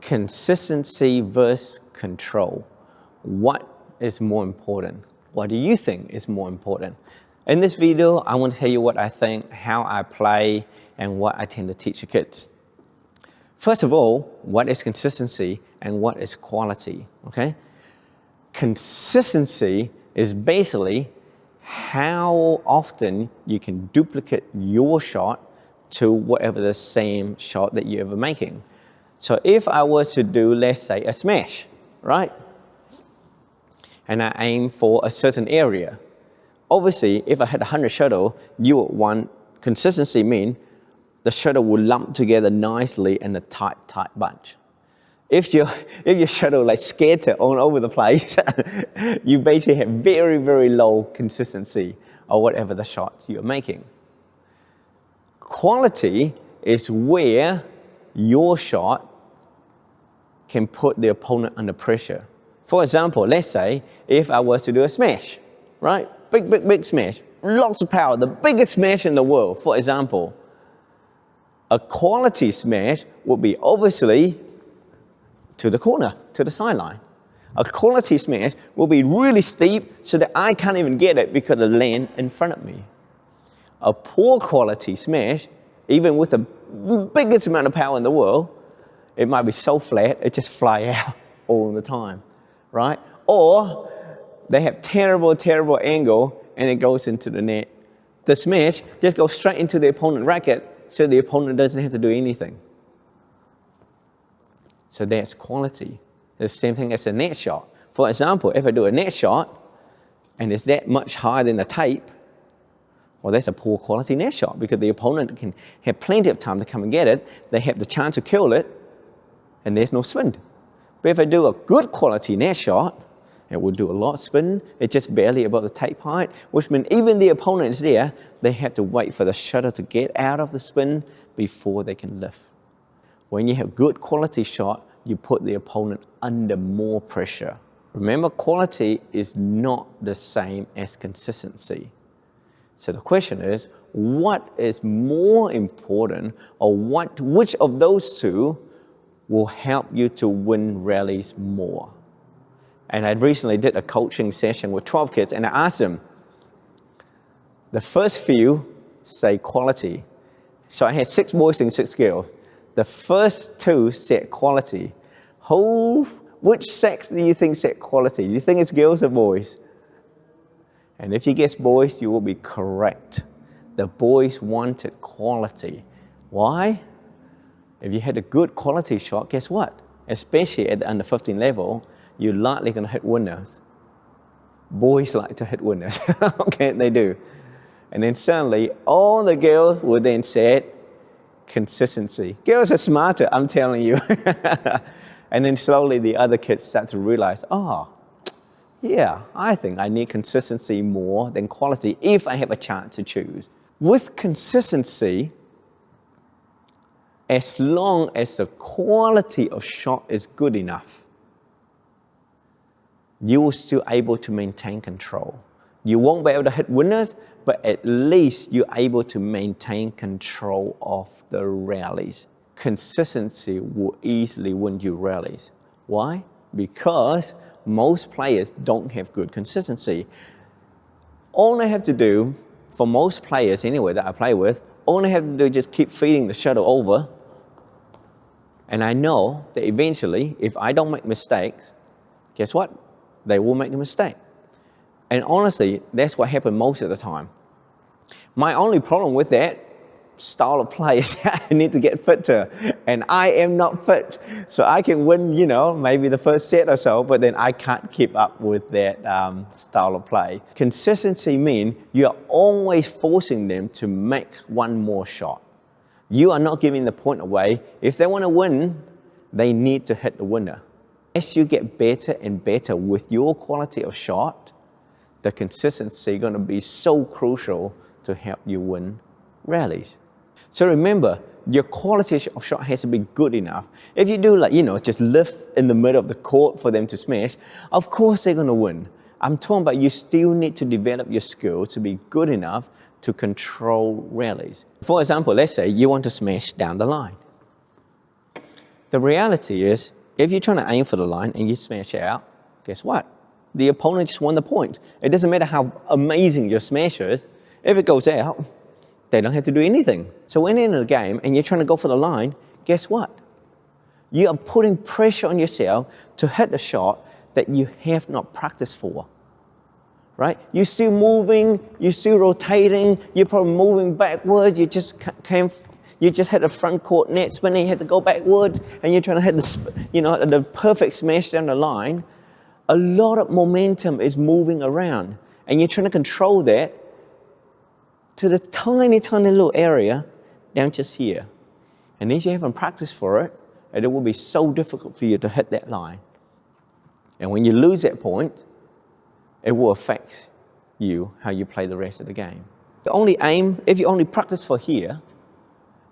Consistency versus control. What is more important? What do you think is more important? In this video, I want to tell you what I think, how I play, and what I tend to teach the kids. First of all, what is consistency and what is quality, okay? Consistency is basically how often you can duplicate your shot to whatever the same shot that you're ever making. So if I was to do, let's say, a smash, right? And I aim for a certain area. Obviously, if I had 100 shuttle, you would want consistency mean the shuttle will lump together nicely in a tight bunch. If your shuttle like scatter all over the place, you basically have very, very low consistency of whatever the shot you're making. Quality is where your shot can put the opponent under pressure. For example, let's say if I was to do a smash, right? Big smash, lots of power, the biggest smash in the world, for example. A quality smash would be obviously to the corner, to the sideline. A quality smash will be really steep so that I can't even get it because it lands in front of me. A poor quality smash, even with the biggest amount of power in the world, it might be so flat, it just fly out all the time, right? Or they have terrible angle and it goes into the net. The smash just goes straight into the opponent's racket so the opponent doesn't have to do anything. So that's quality. The same thing as a net shot. For example, if I do a net shot and it's that much higher than the tape, well, that's a poor quality net shot because the opponent can have plenty of time to come and get it. They have the chance to kill it and there's no spin. But if I do a good quality net shot, it will do a lot of spin. It's just barely above the tape height, which means even the opponent is there, they have to wait for the shuttle to get out of the spin before they can lift. When you have good quality shot, you put the opponent under more pressure. Remember, quality is not the same as consistency. So the question is, what is more important, or which of those two will help you to win rallies more? And I recently did a coaching session with 12 kids and I asked them, the first few say quality. So I had 6 boys and 6 girls. The first 2 said quality. Which sex do you think said quality? Do you think it's girls or boys? And if you guess boys, you will be correct. The boys wanted quality. Why? If you had a good quality shot, guess what? Especially at the under 15 level, you're likely going to hit winners. Boys like to hit winners. Okay, they do. And then suddenly, all the girls will then say consistency. Girls are smarter, I'm telling you. And then slowly the other kids start to realize, yeah, I think I need consistency more than quality if I have a chance to choose. With consistency, as long as the quality of shot is good enough, you will still able to maintain control. You won't be able to hit winners, but at least you're able to maintain control of the rallies. Consistency will easily win you rallies. Why? Because most players don't have good consistency. All I have to do, for most players anyway that I play with, all I have to do is just keep feeding the shuttle over. And I know that eventually, if I don't make mistakes, guess what? They will make a mistake. And honestly, that's what happens most of the time. My only problem with that style of play is I need to get fit to. And I am not fit. So I can win, maybe the first set or so, but then I can't keep up with that style of play. Consistency means you're always forcing them to make one more shot. You are not giving the point away. If they want to win, they need to hit the winner. As you get better and better with your quality of shot, the consistency is going to be so crucial to help you win rallies. So remember, your quality of shot has to be good enough. If you do just lift in the middle of the court for them to smash, of course they're going to win. I'm talking about you still need to develop your skills to be good enough to control rallies. For example, let's say you want to smash down the line. The reality is, if you're trying to aim for the line and you smash it out, guess what? The opponent just won the point. It doesn't matter how amazing your smash is. If it goes out, they don't have to do anything. So when you're in a game and you're trying to go for the line, guess what? You are putting pressure on yourself to hit a shot that you have not practiced for, right? You're still moving, you're still rotating, you're probably moving backward, you just hit a front court net spin and you had to go backward and you're trying to hit the perfect smash down the line. A lot of momentum is moving around and you're trying to control that to the tiny, tiny little area down just here. And if you haven't practiced for it, it will be so difficult for you to hit that line. And when you lose that point, it will affect you, how you play the rest of the game. If you only practice for here,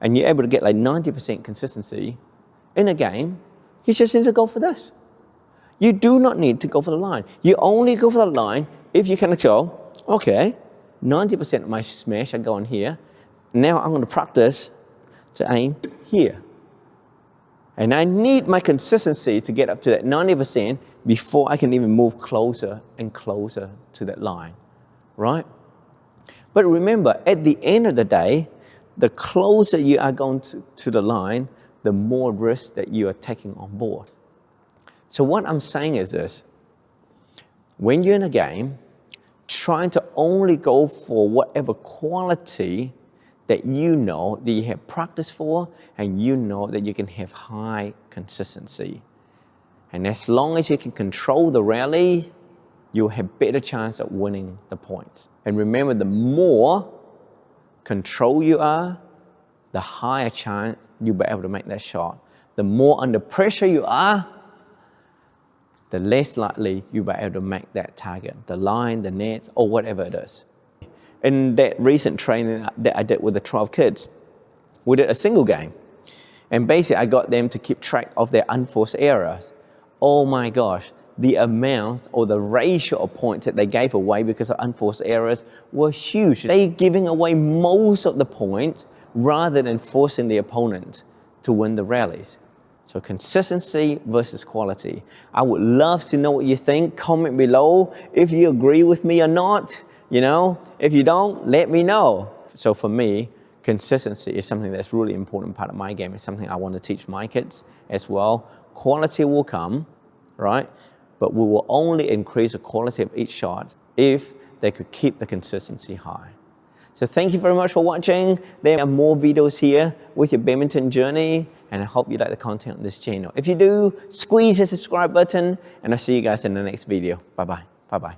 and you're able to get like 90% consistency in a game, you just need to go for this. You do not need to go for the line. You only go for the line if you can go, okay, 90% of my smash I go on here. Now I'm going to practice to aim here. And I need my consistency to get up to that 90% before I can even move closer and closer to that line, right? But remember, at the end of the day, the closer you are going to the line, the more risk that you are taking on board. So what I'm saying is this: when you're in a game, trying to only go for whatever quality that you know that you have practiced for and you know that you can have high consistency. And as long as you can control the rally, you'll have better chance of winning the point. And remember, the more control you are, the higher chance you'll be able to make that shot. The more under pressure you are, the less likely you'll be able to make that target, the line, the net, or whatever it is. In that recent training that I did with the 12 kids, we did a single game. And basically, I got them to keep track of their unforced errors. Oh my gosh, the amount or the ratio of points that they gave away because of unforced errors were huge. They giving away most of the points rather than forcing the opponent to win the rallies. So consistency versus quality. I would love to know what you think. Comment below if you agree with me or not. If you don't, let me know. So for me, consistency is something that's really important part of my game. It's something I want to teach my kids as well. Quality will come, right? But we will only increase the quality of each shot if they could keep the consistency high. So thank you very much for watching. There are more videos here with your badminton journey, and I hope you like the content on this channel. If you do, squeeze the subscribe button, and I'll see you guys in the next video. Bye-bye. Bye-bye.